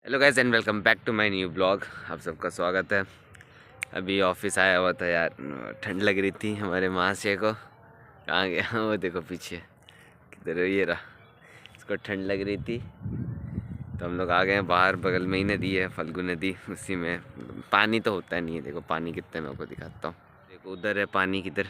Hello guys and welcome back to my new blog. आप सबका स्वागत है। अभी ऑफिस आया हुआ था यार, ठंड लग रही थी हमारे महाशय को। कहाँ गया वो देखो पीछे, किधर है ये रहा। इसको ठंड लग रही थी तो हम लोग आ गए हैं बाहर। बगल में ही नदी है, फल्गु नदी, उसी में पानी तो होता नहीं है। देखो पानी कितना है, मैं आपको दिखाता हूँ। देखो उधर है पानी, किधर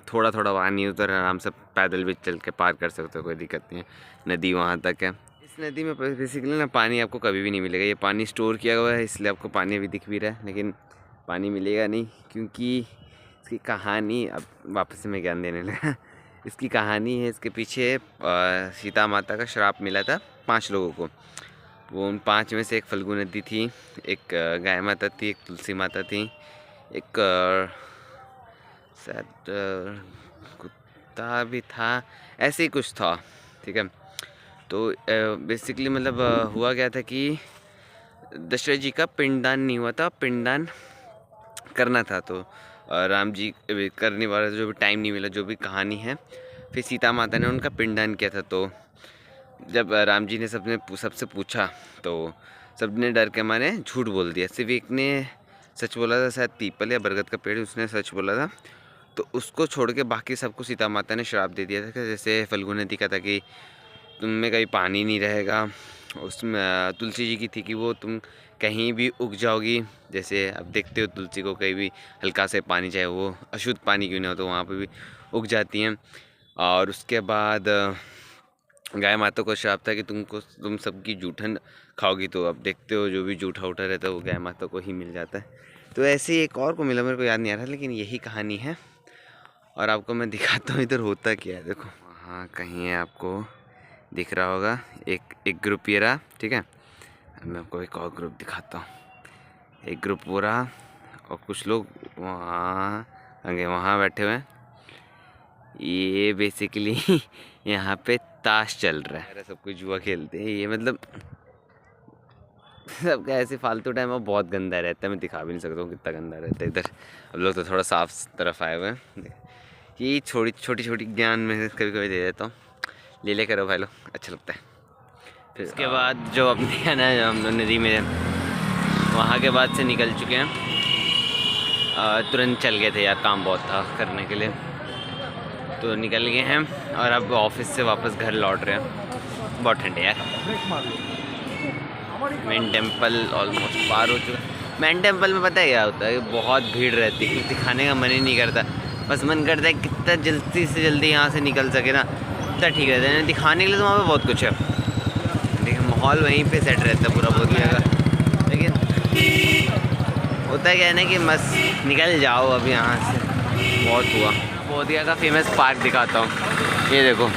थोड़ा थोड़ा पानी, उधर आराम से पैदल भी चल के पार कर सकते हो, कोई दिक्कत नहीं है। नदी वहाँ तक है। इस नदी में बेसिकली ना पानी आपको कभी भी नहीं मिलेगा। ये पानी स्टोर किया हुआ है, इसलिए आपको पानी अभी दिख भी रहा है, लेकिन पानी मिलेगा नहीं, क्योंकि इसकी कहानी, अब वापस से मैं ज्ञान देने लगा। इसकी कहानी है, इसके पीछे सीता माता का श्राप मिला था 5 लोगों को। वो उन 5 में से एक फल्गु नदी थी, एक गाय माता थी, एक तुलसी माता थी, एक शायद कुत्ता भी था, ऐसे ही कुछ था। ठीक है, तो बेसिकली मतलब हुआ क्या था कि दशरथ जी का पिंडदान नहीं हुआ था, पिंडदान करना था। तो राम जी करने वाला जो भी टाइम नहीं मिला, जो भी कहानी है। फिर सीता माता ने उनका पिंडदान किया था। तो जब राम जी ने सबसे पूछा तो सबने डर के मारे झूठ बोल दिया। सिर्फ एक ने सच बोला था, शायद पीपल या बरगद का पेड़, उसने सच बोला था। तो उसको छोड़ के बाकी सबको सीता माता ने श्राप दे दिया था। जैसे फल्गु नदी का था कि तुम में कहीं पानी नहीं रहेगा। उसमें तुलसी जी की थी कि वो तुम कहीं भी उग जाओगी। जैसे अब देखते हो तुलसी को कहीं भी हल्का से पानी, चाहे वो अशुद्ध पानी क्यों ना हो, तो वहाँ पे भी उग जाती हैं। और उसके बाद गाय माता को श्राप था कि तुम सबकी जूठन खाओगी। तो अब देखते हो जो भी जूठा उठा रहता है वो गाय माता को ही मिल जाता है। तो ऐसे ही एक और को मिला, मेरे को याद नहीं आ रहा, लेकिन यही कहानी है। और आपको मैं दिखाता हूँ इधर होता क्या है। देखो वहाँ कहीं है, आपको दिख रहा होगा एक ग्रुप ये रहा। ठीक है, मैं आपको एक और ग्रुप दिखाता हूँ। एक ग्रुप वो रहा और कुछ लोग वहाँ आगे वहाँ बैठे हुए हैं। ये बेसिकली यहाँ पे ताश चल रहा है, सब कुछ जुआ खेलते हैं। ये मतलब सबका ऐसे फालतू टाइम अब बहुत गंदा रहता है, मैं दिखा भी नहीं सकता हूँ कितना गंदा रहता है इधर। अब लोग तो थोड़ा साफ तरफ आए हुए हैं। ये छोटी छोटी ज्ञान में कभी कभी दे देता हूँ, ले करो भाई लोग, अच्छा लगता है। फिर उसके बाद जो अपने है ना, हम लोग नदी में वहाँ के बाद से निकल चुके हैं। तुरंत चल गए थे यार, काम बहुत था करने के लिए, तो निकल गए हैं। और अब ऑफिस से वापस घर लौट रहे हैं। बहुत ठंड है यार। मेन टेम्पल ऑलमोस्ट पार हो चुका। मेन टेम्पल में पता है क्या होता है, बहुत भीड़ रहती है, दिखाने का मन ही नहीं करता। बस मन करता है कितना जल्दी से जल्दी यहाँ से निकल सके ना, इतना ठीक रहता है। दिखाने के लिए तो वहाँ पे बहुत कुछ है, देखिए माहौल वहीं पे सेट रहता है पूरा बोधगया का। लेकिन होता है क्या है ना कि बस निकल जाओ अब यहाँ से, बहुत हुआ। बोधगया का फेमस पार्क दिखाता हूँ। ये देखो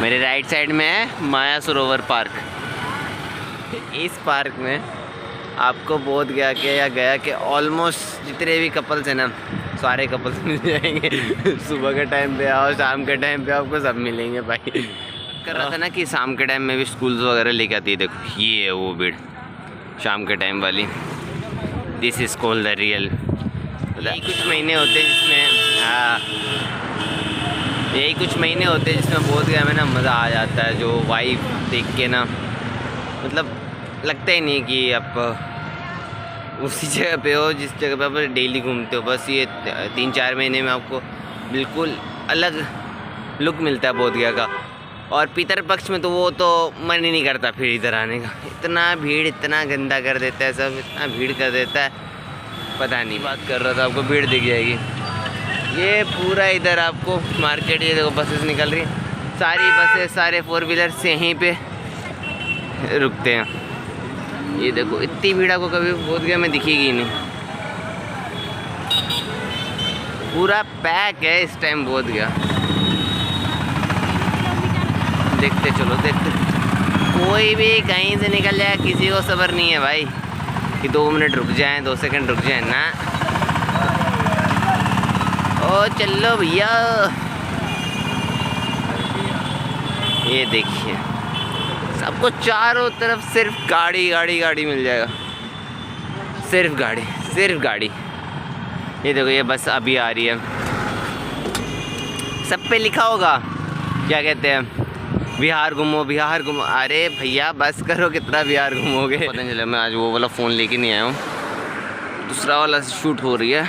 मेरे राइट साइड में है माया सरोवर पार्क। इस पार्क में आपको बोधगया के या गया के ऑलमोस्ट जितने भी कपल्स हैं ना, सारे कपल्स मिल जाएंगे। सुबह के टाइम पे आओ, शाम के टाइम पे आपको सब मिलेंगे भाई। कर रहा था ना कि शाम के टाइम में भी स्कूल्स वगैरह लेके आती है। देखो ये है वो भीड़ शाम के टाइम वाली। This is called the real. यही कुछ महीने होते हैं जिसमें, हाँ यही कुछ महीने होते हैं जिसमें बोधगया में ना मज़ा आ जाता है। जो वाइब देख के ना, मतलब लगता ही नहीं कि आप उसी जगह पे हो जिस जगह पे आप डेली घूमते हो। बस ये 3-4 महीने में आपको बिल्कुल अलग लुक मिलता है बोधगया का। और पितर पक्ष में तो वो तो मन ही नहीं करता फिर इधर आने का। इतना भीड़, इतना गंदा कर देता है सब, इतना भीड़ कर देता है, पता नहीं। बात कर रहा था, आपको भीड़ दिख जाएगी। ये पूरा इधर आपको मार्केट, ये देखो बसेस निकल रही, सारी बसेस, सारे 4 व्हीलर्स यहीं पे रुकते हैं। ये देखो इतनी भीड़ आपको कभी बोधगया में दिखेगी नहीं, पूरा पैक है इस टाइम बोधगया। देखते चलो, देखते, कोई भी कहीं से निकल जाए, किसी को सब्र नहीं है भाई कि 2 मिनट रुक जाएं, 2 सेकंड रुक जाएं ना। ओ चलो भैया, ये देखिए सबको चारों तरफ सिर्फ गाड़ी गाड़ी गाड़ी मिल जाएगा, सिर्फ गाड़ी, सिर्फ गाड़ी। ये देखो ये बस अभी आ रही है, सब पे लिखा होगा क्या कहते हैं, बिहार घूमो बिहार घूमो। अरे भैया बस करो, कितना बिहार घूमोगे। पता नहीं चला, मैं आज वो वाला फ़ोन लेके नहीं आया हूँ, दूसरा वाला शूट हो रही है।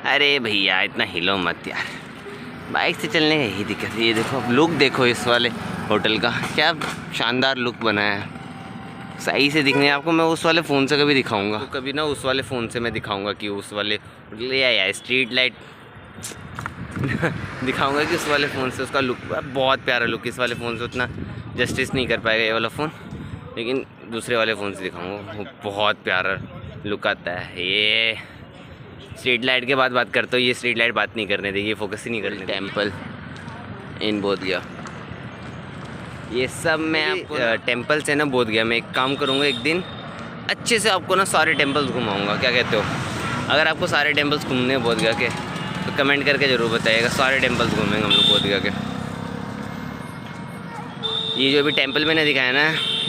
अरे भैया इतना हिलो मत यार, बाइक से चलने का यही दिक्कत है। ये देखो, अब लुक देखो इस वाले होटल का, क्या शानदार लुक बनाया है। सही से दिखने आपको मैं उस वाले फ़ोन से कभी दिखाऊंगा, तो कभी ना उस वाले फ़ोन से मैं दिखाऊंगा कि उस वाले या स्ट्रीट लाइट दिखाऊंगा कि उस वाले फ़ोन से उसका लुक बहुत प्यारा लुक, इस वाले फ़ोन से उतना जस्टिस नहीं कर पाएगा ये वाला फ़ोन, लेकिन दूसरे वाले फ़ोन से दिखाऊंगा, वो बहुत प्यारा लुक आता है। ये स्ट्रीट लाइट के बाद बात करता हूँ, ये स्ट्रीट लाइट बात नहीं करने देगी, फोकस ही नहीं करने। टेम्पल इन बोध गया, ये सब मैं आपको टेम्पल से ना बोध गया। मैं एक काम करूँगा, एक दिन अच्छे से आपको ना सारे टेम्पल्स घुमाऊँगा, क्या कहते हो? अगर आपको सारे टेम्पल्स घूमने हैं बोध गया के तो कमेंट करके ज़रूर बताइएगा। सारे टेम्पल्स घूमेंगे हम लोग बोध गया के। ये जो भी टेम्पल मैंने दिखाया ना,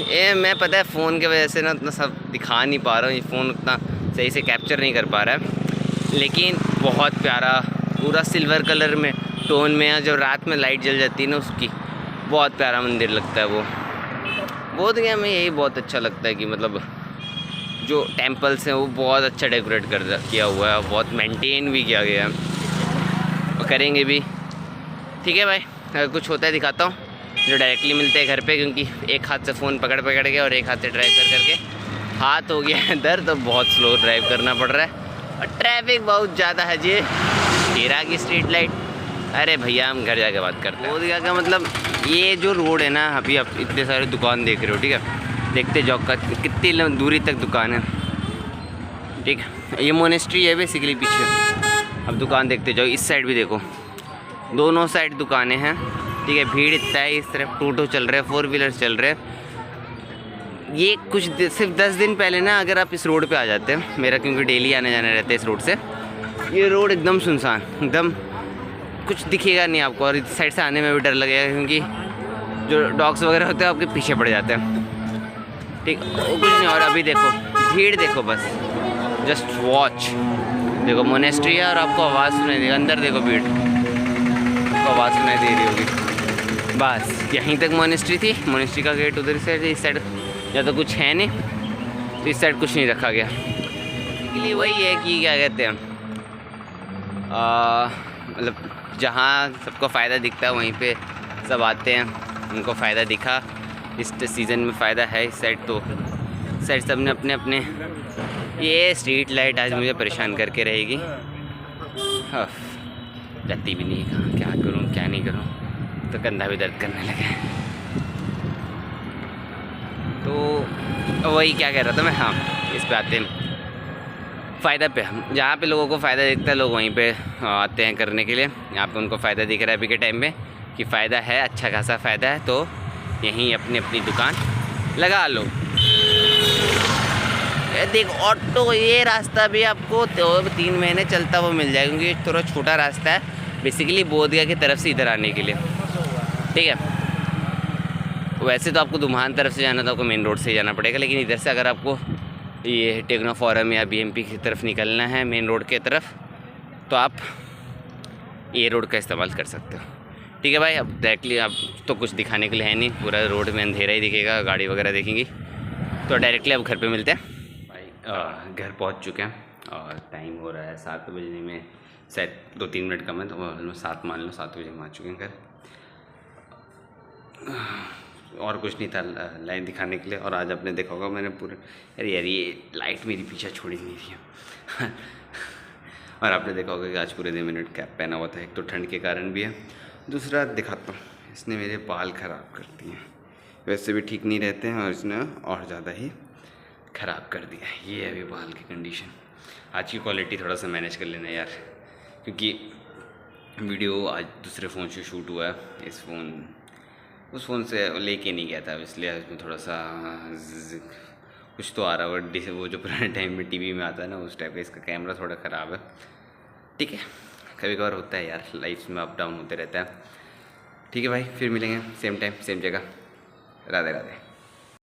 ये मैं पता है फ़ोन की वजह से ना उतना सब दिखा नहीं पा रहा हूँ, ये फ़ोन उतना सही से कैप्चर नहीं कर पा रहा है, लेकिन बहुत प्यारा पूरा सिल्वर कलर में टोन में, जब रात में लाइट जल जाती है ना उसकी, बहुत प्यारा मंदिर लगता है वो। बोध गया में यही बहुत अच्छा लगता है कि मतलब जो टेम्पल्स हैं वो बहुत अच्छा डेकोरेट किया हुआ है, बहुत मेंटेन भी किया गया है और करेंगे भी। ठीक है भाई, अगर कुछ होता है दिखाता हूँ, जो डायरेक्टली मिलते हैं घर पे, क्योंकि एक हाथ से फ़ोन पकड़ के और एक हाथ से ड्राइव करके हाथ हो गया है दर्द, तो बहुत स्लो ड्राइव करना पड़ रहा है और ट्रैफिक बहुत ज़्यादा है जी। हीरा की स्ट्रीट लाइट। अरे भैया हम घर जाके बात करते हैं। बोध गया का मतलब ये जो रोड है ना, अभी आप इतने सारे दुकान देख रहे हो, ठीक है, देखते जाओ कितनी दूरी तक दुकान है, ठीक है। ये मोनेस्ट्री है बेसिकली पीछे। अब दुकान देखते जाओ, इस साइड भी देखो, दोनों साइड दुकानें हैं, ठीक है। भीड़ इतना है, इस तरफ टोटो चल रहे हैं, 4 व्हीलर्स चल रहे हैं। ये सिर्फ 10 दिन पहले ना अगर आप इस रोड पे आ जाते हैं, मेरा क्योंकि डेली आने जाना रहता है इस रोड से, ये रोड एकदम सुनसान, एकदम कुछ दिखेगा नहीं आपको, और इस साइड से आने में भी डर लगेगा क्योंकि जो डॉग्स वगैरह होते हैं आपके पीछे पड़ जाते हैं, ठीक, कुछ नहीं। और अभी देखो भीड़ देखो, बस जस्ट वॉच, देखो मोनेस्ट्री है और आपको आवाज़ सुनाई देगी, अंदर देखो भीड़, आपको आवाज़ सुनाई दे रही होगी। बस यहीं तक मोनेस्ट्री थी, मोनेस्ट्री का गेट उधर से, इस साइड या तो कुछ है नहीं, तो इस साइड कुछ नहीं रखा गया। इसलिए वही है कि क्या कहते हैं, मतलब जहाँ सबको फ़ायदा दिखता है वहीं पे सब आते हैं, उनको फ़ायदा दिखा, इस सीज़न में फ़ायदा है इस साइड, तो इस साइड सब ने अपने अपने। ये स्ट्रीट लाइट आज मुझे परेशान करके रहेगी, जाती भी नहीं, कहाँ क्या करूँ क्या नहीं करूँ, तो कंधा भी दर्द करने लगा। तो वही क्या कह रहा था मैं, हाँ इस पे आते हैं फ़ायदा पे। जहाँ पे लोगों को फ़ायदा दिखता है लोग वहीं पे आते हैं करने के लिए। यहाँ पे उनको फ़ायदा दिख रहा है अभी के टाइम में कि फ़ायदा है, अच्छा खासा फ़ायदा है, तो यहीं अपनी अपनी दुकान लगा लो। देख ऑटो, ये रास्ता भी आपको 3 महीने चलता हुआ मिल जाएगा, क्योंकि थोड़ा छोटा रास्ता है बेसिकली बोध गया की तरफ से इधर आने के लिए, ठीक है। वैसे तो आपको धुमान तरफ से जाना तो आपको मेन रोड से ही जाना पड़ेगा, लेकिन इधर से अगर आपको ये टेक्नो फॉरम या बीएमपी की तरफ निकलना है मेन रोड के तरफ, तो आप ये रोड का इस्तेमाल कर सकते हो, ठीक है भाई। अब डायरेक्टली आप तो कुछ दिखाने के लिए है नहीं, पूरा रोड में अंधेरा ही दिखेगा, गाड़ी वगैरह देखेंगी, तो डायरेक्टली अब घर पे मिलते हैं भाई। घर पहुंच चुके हैं और टाइम हो रहा है 7 बजने में शायद 2-3 मिनट कम है, तो 7 मान लो 7 बजे हम आ चुके हैं घर। और कुछ नहीं था लाइन दिखाने के लिए। और आज आपने देखा होगा मैंने पूरे, अरे यार ये लाइट मेरी पीछे छोड़ी नहीं थी और आपने देखा होगा कि आज पूरे दिन मैंने कैप पहना हुआ था, एक तो ठंड के कारण भी है, दूसरा दिखाता हूँ, इसने मेरे बाल ख़राब कर दिए, वैसे भी ठीक नहीं रहते हैं और इसने और ज़्यादा ही ख़राब कर दिया। ये है अभी बाल की कंडीशन। आज की क्वालिटी थोड़ा सा मैनेज कर लेना यार, क्योंकि वीडियो आज दूसरे फ़ोन से शूट हुआ है, उस फ़ोन से लेके नहीं गया था, इसलिए उसमें थोड़ा सा कुछ तो आ रहा है, वो जो पुराने टाइम में टीवी में आता है ना उस टाइप का इसका कैमरा थोड़ा ख़राब है, ठीक है। कभी कभार होता है यार, लाइफ में अप डाउन होते रहता है, ठीक है भाई। फिर मिलेंगे सेम टाइम सेम जगह। राधे राधे।